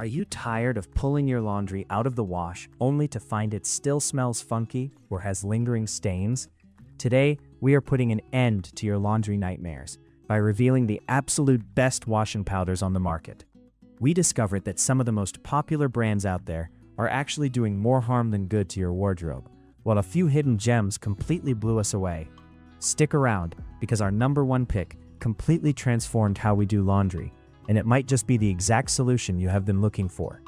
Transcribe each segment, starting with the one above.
Are you tired of pulling your laundry out of the wash only to find it still smells funky or has lingering stains? Today, we are putting an end to your laundry nightmares by revealing the absolute best washing powders on the market. We discovered that some of the most popular brands out there are actually doing more harm than good to your wardrobe, while a few hidden gems completely blew us away. Stick around, because our number one pick completely transformed how we do laundry, and it might just be the exact solution you have been looking for.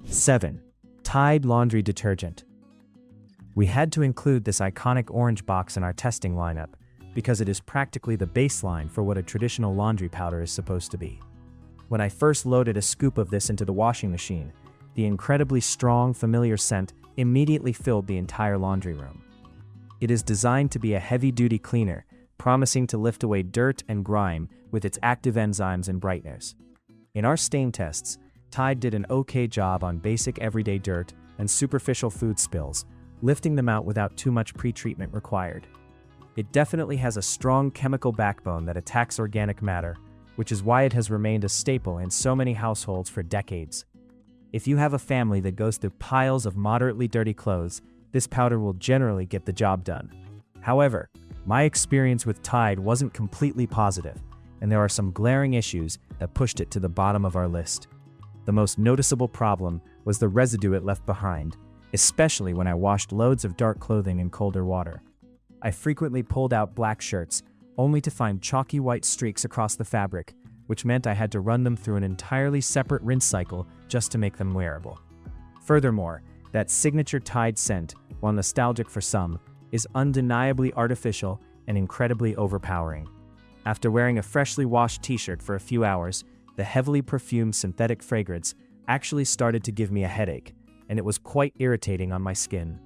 7. Tide Laundry Detergent. We had to include this iconic orange box in our testing lineup because it is practically the baseline for what a traditional laundry powder is supposed to be. When I first loaded a scoop of this into the washing machine, the incredibly strong, familiar scent immediately filled the entire laundry room. It is designed to be a heavy-duty cleaner, promising to lift away dirt and grime with its active enzymes and brighteners. In our stain tests, Tide did an okay job on basic everyday dirt and superficial food spills, lifting them out without too much pre-treatment required. It definitely has a strong chemical backbone that attacks organic matter, which is why it has remained a staple in so many households for decades. If you have a family that goes through piles of moderately dirty clothes, this powder will generally get the job done. However, my experience with Tide wasn't completely positive, and there are some glaring issues that pushed it to the bottom of our list. The most noticeable problem was the residue it left behind, especially when I washed loads of dark clothing in colder water. I frequently pulled out black shirts, only to find chalky white streaks across the fabric, which meant I had to run them through an entirely separate rinse cycle just to make them wearable. Furthermore, that signature Tide scent, while nostalgic for some, is undeniably artificial and incredibly overpowering. After wearing a freshly washed t-shirt for a few hours, the heavily perfumed synthetic fragrance actually started to give me a headache, and it was quite irritating on my skin.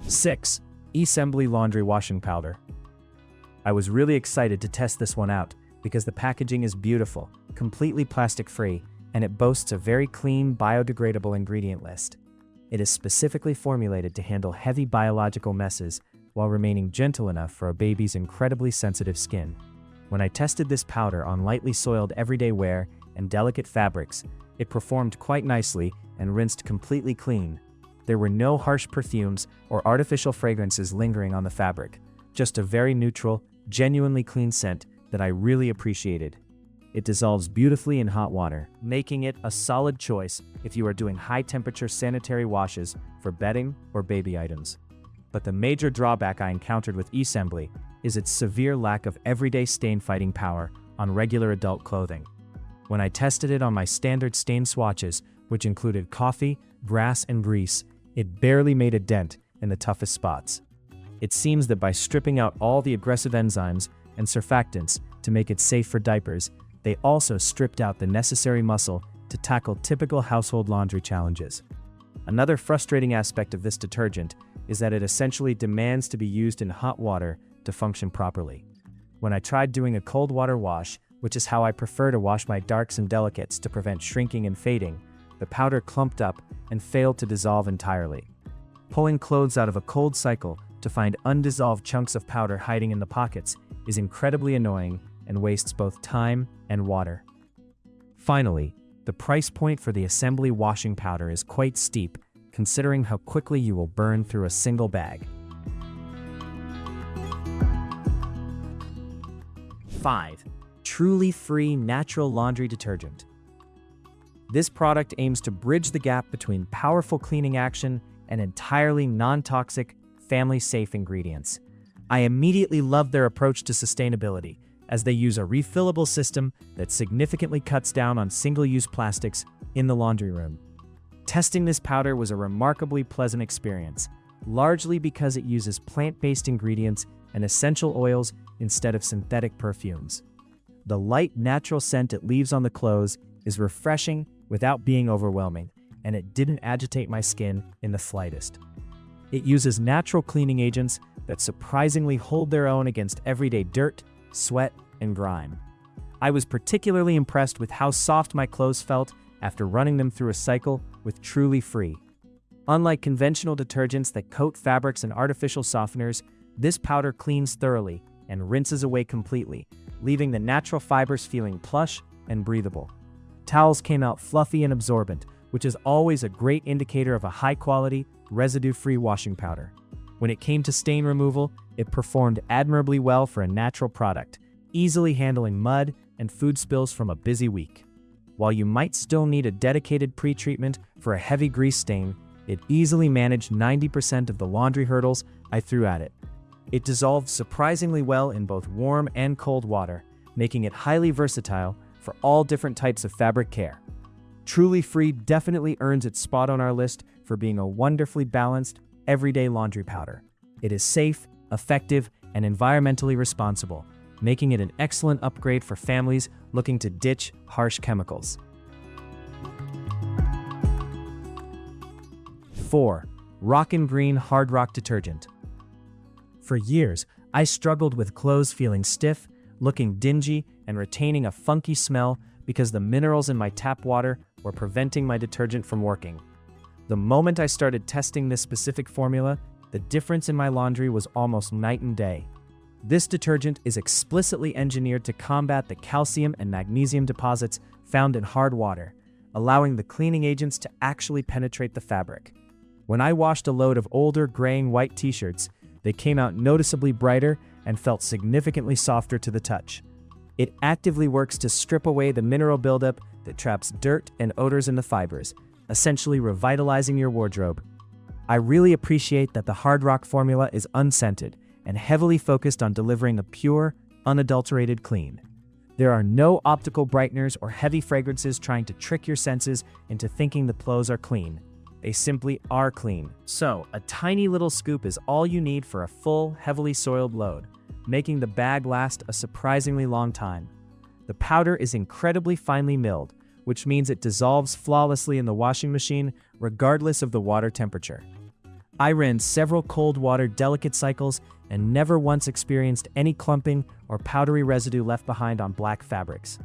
6. Esembly Laundry Washing Powder. I was really excited to test this one out because the packaging is beautiful, completely plastic-free, and it boasts a very clean, biodegradable ingredient list. It is specifically formulated to handle heavy biological messes while remaining gentle enough for a baby's incredibly sensitive skin. When I tested this powder on lightly soiled everyday wear and delicate fabrics, it performed quite nicely and rinsed completely clean. There were no harsh perfumes or artificial fragrances lingering on the fabric, just a very neutral, genuinely clean scent that I really appreciated. It dissolves beautifully in hot water, making it a solid choice if you are doing high-temperature sanitary washes for bedding or baby items. But the major drawback I encountered with Esembly is its severe lack of everyday stain-fighting power on regular adult clothing. When I tested it on my standard stain swatches, which included coffee, brass, and grease, it barely made a dent in the toughest spots. It seems that by stripping out all the aggressive enzymes and surfactants to make it safe for diapers, they also stripped out the necessary muscle to tackle typical household laundry challenges. Another frustrating aspect of this detergent is that it essentially demands to be used in hot water to function properly. When I tried doing a cold water wash, which is how I prefer to wash my darks and delicates to prevent shrinking and fading, the powder clumped up and failed to dissolve entirely. Pulling clothes out of a cold cycle to find undissolved chunks of powder hiding in the pockets is incredibly annoying and wastes both time and water. Finally, the price point for the Esembly washing powder is quite steep, considering how quickly you will burn through a single bag. 5. Truly Free Natural Laundry Detergent. This product aims to bridge the gap between powerful cleaning action and entirely non-toxic, family-safe ingredients. I immediately loved their approach to sustainability, as they use a refillable system that significantly cuts down on single-use plastics in the laundry room. Testing this powder was a remarkably pleasant experience, largely because it uses plant-based ingredients and essential oils instead of synthetic perfumes. The light, natural scent it leaves on the clothes is refreshing without being overwhelming, and it didn't agitate my skin in the slightest. It uses natural cleaning agents that surprisingly hold their own against everyday dirt, sweat, and grime. I was particularly impressed with how soft my clothes felt after running them through a cycle with Truly Free. Unlike conventional detergents that coat fabrics and artificial softeners, this powder cleans thoroughly and rinses away completely, leaving the natural fibers feeling plush and breathable. Towels came out fluffy and absorbent, which is always a great indicator of a high-quality, residue-free washing powder. When it came to stain removal, it performed admirably well for a natural product, easily handling mud and food spills from a busy week. While you might still need a dedicated pre-treatment for a heavy grease stain, it easily managed 90% of the laundry hurdles I threw at it. It dissolved surprisingly well in both warm and cold water, making it highly versatile for all different types of fabric care. Truly Free definitely earns its spot on our list for being a wonderfully balanced, everyday laundry powder. It is safe, effective, and environmentally responsible, making it an excellent upgrade for families looking to ditch harsh chemicals. 4. Rockin Green Hard Rock Detergent. For years, I struggled with clothes feeling stiff, looking dingy, and retaining a funky smell because the minerals in my tap water were preventing my detergent from working. The moment I started testing this specific formula, the difference in my laundry was almost night and day. This detergent is explicitly engineered to combat the calcium and magnesium deposits found in hard water, allowing the cleaning agents to actually penetrate the fabric. When I washed a load of older graying white t-shirts, they came out noticeably brighter and felt significantly softer to the touch. It actively works to strip away the mineral buildup that traps dirt and odors in the fibers, essentially revitalizing your wardrobe. I really appreciate that the Hard Rock formula is unscented and heavily focused on delivering a pure, unadulterated clean. There are no optical brighteners or heavy fragrances trying to trick your senses into thinking the clothes are clean. They simply are clean. So, a tiny little scoop is all you need for a full, heavily soiled load, making the bag last a surprisingly long time. The powder is incredibly finely milled, which means it dissolves flawlessly in the washing machine regardless of the water temperature. I ran several cold water delicate cycles and never once experienced any clumping or powdery residue left behind on black fabrics.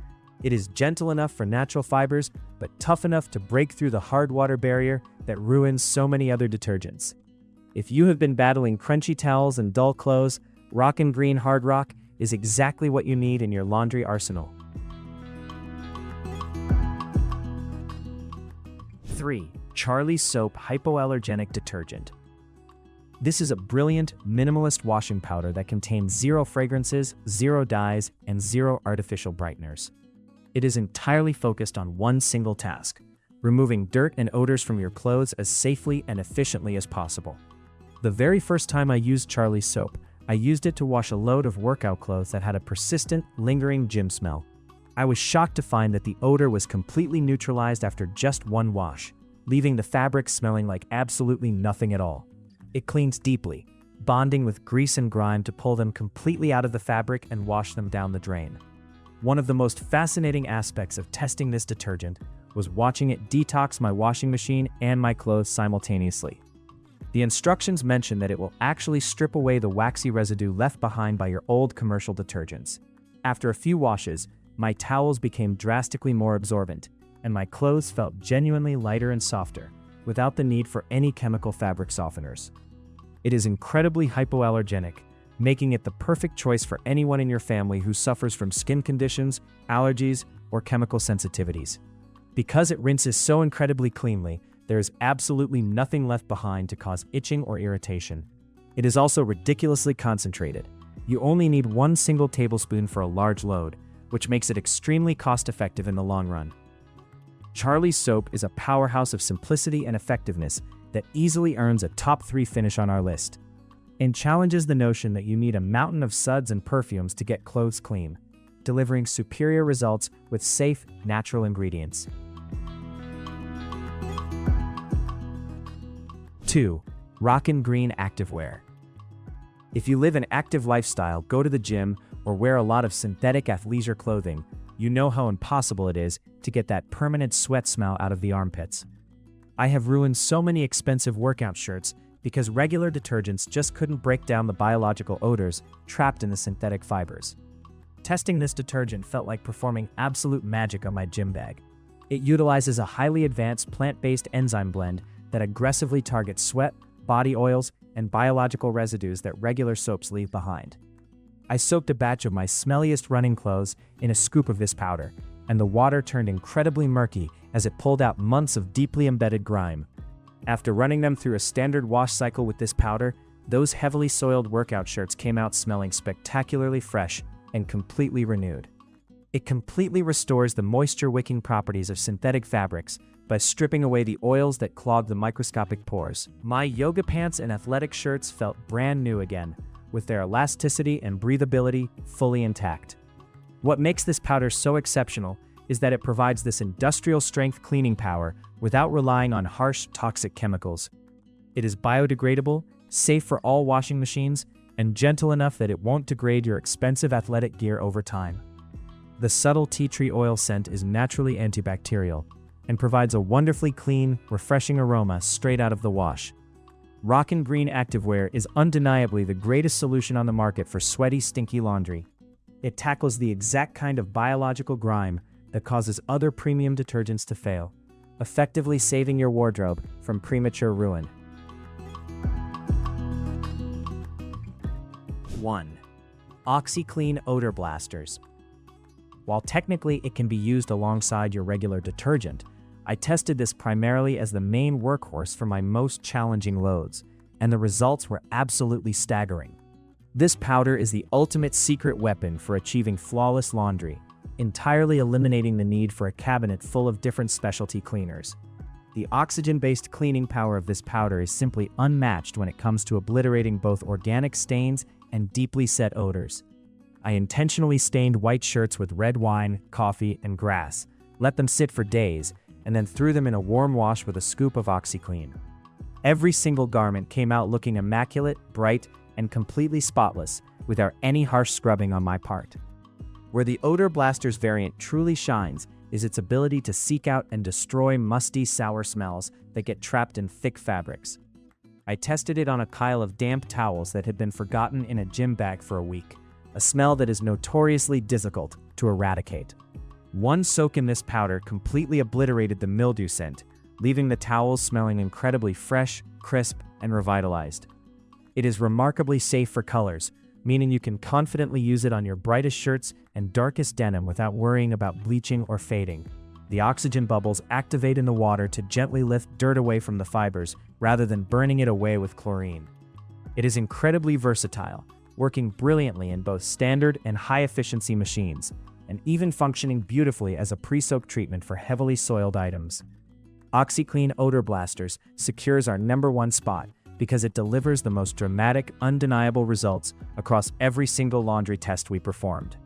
It is gentle enough for natural fibers, but tough enough to break through the hard water barrier that ruins so many other detergents. If you have been battling crunchy towels and dull clothes, Rockin Green Hard Rock is exactly what you need in your laundry arsenal. 3. Charlie's Soap Hypoallergenic Detergent. This is a brilliant, minimalist washing powder that contains 0 fragrances, 0 dyes, and 0 artificial brighteners. It is entirely focused on one single task: removing dirt and odors from your clothes as safely and efficiently as possible. The very first time I used Charlie's Soap, I used it to wash a load of workout clothes that had a persistent, lingering gym smell. I was shocked to find that the odor was completely neutralized after just one wash, leaving the fabric smelling like absolutely nothing at all. It cleans deeply, bonding with grease and grime to pull them completely out of the fabric and wash them down the drain. One of the most fascinating aspects of testing this detergent was watching it detox my washing machine and my clothes simultaneously. The instructions mention that it will actually strip away the waxy residue left behind by your old commercial detergents. After a few washes, my towels became drastically more absorbent, and my clothes felt genuinely lighter and softer, without the need for any chemical fabric softeners. It is incredibly hypoallergenic, making it the perfect choice for anyone in your family who suffers from skin conditions, allergies, or chemical sensitivities. Because it rinses so incredibly cleanly, there is absolutely nothing left behind to cause itching or irritation. It is also ridiculously concentrated. You only need 1 single tablespoon for a large load, which makes it extremely cost-effective in the long run. Charlie's Soap is a powerhouse of simplicity and effectiveness that easily earns a top 3 finish on our list, and challenges the notion that you need a mountain of suds and perfumes to get clothes clean, delivering superior results with safe, natural ingredients. 2. Rockin Green Activewear. If you live an active lifestyle, go to the gym, or wear a lot of synthetic athleisure clothing, you know how impossible it is to get that permanent sweat smell out of the armpits. I have ruined so many expensive workout shirts because regular detergents just couldn't break down the biological odors trapped in the synthetic fibers. Testing this detergent felt like performing absolute magic on my gym bag. It utilizes a highly advanced plant-based enzyme blend that aggressively targets sweat, body oils, and biological residues that regular soaps leave behind. I soaked a batch of my smelliest running clothes in a scoop of this powder, and the water turned incredibly murky as it pulled out months of deeply embedded grime. After running them through a standard wash cycle with this powder, those heavily soiled workout shirts came out smelling spectacularly fresh and completely renewed. It completely restores the moisture-wicking properties of synthetic fabrics by stripping away the oils that clog the microscopic pores. My yoga pants and athletic shirts felt brand new again, with their elasticity and breathability fully intact. What makes this powder so exceptional is that it provides this industrial-strength cleaning power without relying on harsh, toxic chemicals. It is biodegradable, safe for all washing machines, and gentle enough that it won't degrade your expensive athletic gear over time. The subtle tea tree oil scent is naturally antibacterial and provides a wonderfully clean, refreshing aroma straight out of the wash. Rockin Green Activewear is undeniably the greatest solution on the market for sweaty, stinky laundry. It tackles the exact kind of biological grime that causes other premium detergents to fail, effectively saving your wardrobe from premature ruin. 1. OxiClean Odor Blasters. While technically it can be used alongside your regular detergent, I tested this primarily as the main workhorse for my most challenging loads, and the results were absolutely staggering. This powder is the ultimate secret weapon for achieving flawless laundry, entirely eliminating the need for a cabinet full of different specialty cleaners. The oxygen-based cleaning power of this powder is simply unmatched when it comes to obliterating both organic stains and deeply set odors. I intentionally stained white shirts with red wine, coffee, and grass, let them sit for days, and then threw them in a warm wash with a scoop of OxiClean. Every single garment came out looking immaculate, bright, and completely spotless, without any harsh scrubbing on my part. Where the Odor Blasters variant truly shines is its ability to seek out and destroy musty, sour smells that get trapped in thick fabrics. I tested it on a pile of damp towels that had been forgotten in a gym bag for a week, a smell that is notoriously difficult to eradicate. One soak in this powder completely obliterated the mildew scent, leaving the towels smelling incredibly fresh, crisp, and revitalized. It is remarkably safe for colors, meaning you can confidently use it on your brightest shirts and darkest denim without worrying about bleaching or fading. The oxygen bubbles activate in the water to gently lift dirt away from the fibers rather than burning it away with chlorine. It is incredibly versatile, working brilliantly in both standard and high-efficiency machines, and even functioning beautifully as a pre-soak treatment for heavily soiled items. OxiClean Odor Blasters secures our #1 spot because it delivers the most dramatic, undeniable results across every single laundry test we performed.